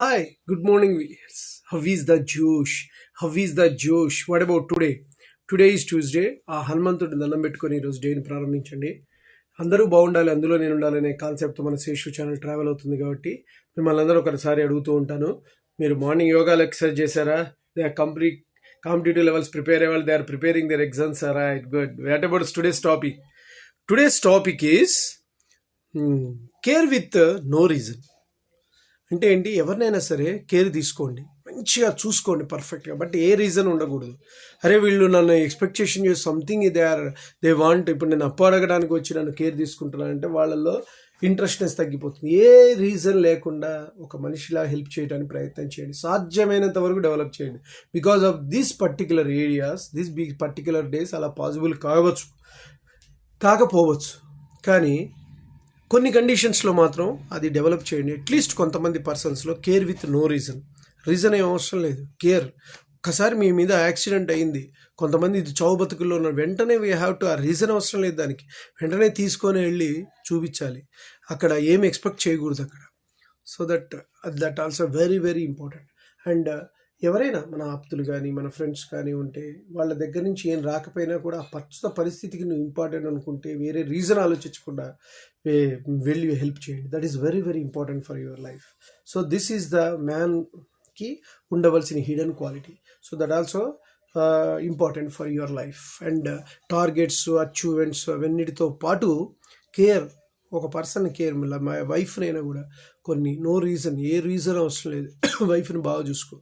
Hi, good morning, viewers. How is the Josh? How is the Josh? What about today? Today is Tuesday. ఆ హనుమంతుడి దండం పెట్టుకొని ఈరోజు డేని ప్రారంభించండి. అందరూ బాగుండాలి, అందులో నేను ఉండాలనే కాన్సెప్ట్ మన శేషు ఛానల్ ట్రావెల్ అవుతుంది కాబట్టి మిమ్మల్ని అందరూ ఒకసారి అడుగుతూ ఉంటాను. మీరు మార్నింగ్ యోగాలు ఎక్సర్సైజ్ చేశారా? They are complete competitive levels prepare అయ్యే వాళ్ళు they are preparing their exams are right good. What about today's topic? Today's topic is care with no reason. అంటే ఏంటి, ఎవరినైనా సరే కేర్ తీసుకోండి, మంచిగా చూసుకోండి పర్ఫెక్ట్గా, బట్ ఏ రీజన్ ఉండకూడదు. అరే వీళ్ళు నన్ను ఎక్స్పెక్టేషన్ చేసి సంథింగ్ దే వాంట్, ఇప్పుడు నేను అప్పు అడగడానికి వచ్చి నన్ను కేర్ తీసుకుంటున్నానంటే వాళ్ళల్లో ఇంట్రెస్ట్నెస్ తగ్గిపోతుంది. ఏ రీజన్ లేకుండా ఒక మనిషిలా హెల్ప్ చేయడానికి ప్రయత్నం చేయండి, సాధ్యమైనంత వరకు డెవలప్ చేయండి. Because of this particular areas, this particular days అలా పాసిబుల్ కాకపోవచ్చు, కానీ కొన్ని కండిషన్స్లో మాత్రం అది డెవలప్ చేయండి. అట్లీస్ట్ కొంతమంది పర్సన్స్లో కేర్ విత్ నో రీజన్ ఏం అవసరం లేదు. కేర్, ఒక్కసారి మీ మీద యాక్సిడెంట్ అయింది, కొంతమంది ఇది చావు బతుకుల్లో ఉన్న వెంటనే వీ హ్యావ్ టు, ఆ రీజన్ అవసరం లేదు దానికి, వెంటనే తీసుకొని వెళ్ళి చూపించాలి. అక్కడ ఏం ఎక్స్పెక్ట్ చేయకూడదు అక్కడ. So that also very very important. And ఎవరైనా మన ఆప్తులు కానీ మన ఫ్రెండ్స్ కానీ ఉంటే వాళ్ళ దగ్గర నుంచి ఏం రాకపోయినా కూడా ఆ ప్రస్తుత పరిస్థితికి నువ్వు ఇంపార్టెంట్ అనుకుంటే వేరే రీజన్ ఆలోచించకుండా వెళ్ళి హెల్ప్ చేయండి. That is very very important for your life. So this is the మ్యాన్కి ఉండవలసిన hidden quality. So that also important for your life. And targets, achievements అవన్నిటితో పాటు కేర్, ఒక పర్సన్ కేర్. మా వైఫ్నైనా కూడా కొన్ని నో రీజన్, ఏ రీజన్ అవసరం లేదు, వైఫ్ని బాగా చూసుకో,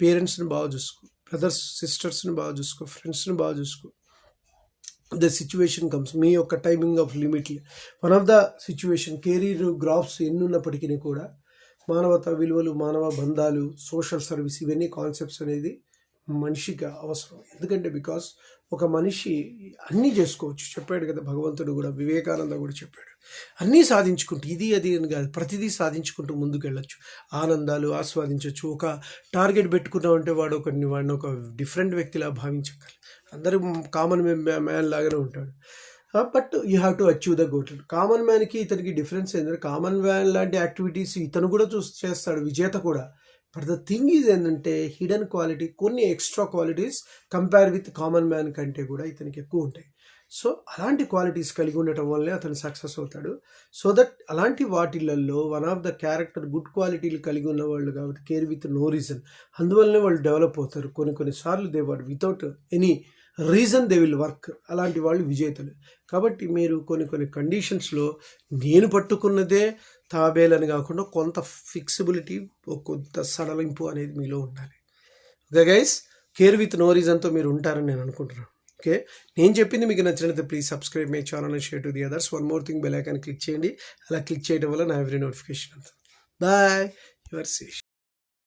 పేరెంట్స్ని బాగా చూసుకో, బ్రదర్స్ సిస్టర్స్ని బాగా చూసుకో, ఫ్రెండ్స్ని బాగా చూసుకో. ద సిచ్యువేషన్ కమ్స్, మీ యొక్క timing of limit, one of the situation, career graphs ఎన్ని ఉన్నప్పటికీ కూడా మానవతా విలువలు, మానవ బంధాలు, సోషల్ సర్వీస్, ఇవన్నీ కాన్సెప్ట్స్ అనేది మనిషికి అవసరం. ఎందుకంటే బికాస్ ఒక మనిషి అన్నీ చేసుకోవచ్చు, చెప్పాడు కదా భగవంతుడు కూడా, వివేకానంద కూడా చెప్పాడు. అన్నీ సాధించుకుంటూ, ఇది అది అని కాదు, ప్రతిదీ సాధించుకుంటూ ముందుకు వెళ్ళొచ్చు, ఆనందాలు ఆస్వాదించవచ్చు. ఒక టార్గెట్ పెట్టుకున్నామంటే వాడిని ఒక డిఫరెంట్ వ్యక్తిలా భావించగలరు. అందరూ కామన్ మ్యాన్ లాగానే ఉంటాడు, but you have to achieve the goal. Common మ్యాన్కి ఇతనికి డిఫరెన్స్ ఏంటంటే, కామన్ మ్యాన్ లాంటి యాక్టివిటీస్ ఇతను కూడా చేస్తాడు, విజేత కూడా. బట్ ద థింగ్ ఈజ్ ఏంటంటే, హిడెన్ క్వాలిటీ, కొన్ని extra qualities compare with common man కంటే కూడా ఇతనికి ఎక్కువ ఉంటాయి. సో అలాంటి క్వాలిటీస్ కలిగి ఉండటం వల్లే అతను సక్సెస్ అవుతాడు. సో దట్ అలాంటి వాటిలలో one of the character, good క్వాలిటీలు కలిగి ఉన్న వాళ్ళు కాబట్టి కేర్ విత్ నో రీజన్, అందువల్లనే వాళ్ళు డెవలప్ అవుతారు. కొన్నిసార్లు they were without any reason they will work. అలాంటి వాళ్ళు విజేతలు. కాబట్టి మీరు కొన్ని కండిషన్స్లో నేను పట్టుకున్నదే తాబేలని కాకుండా కొంత ఫిక్సిబిలిటీ, కొంత సడలింపు అనేది మీలో ఉండాలి. Okay guys, care with no రీజన్తో మీరు ఉంటారని నేను అనుకుంటున్నాను. ఓకే, నేను చెప్పింది మీకు నచ్చినట్లయితే please subscribe my channel and share to the others. One more thing, bell icon click చేయండి. అలా క్లిక్ చేయడం వల్ల నా ఎవ్రీ నోటిఫికేషన్ అంతా. Bye, your Sesh.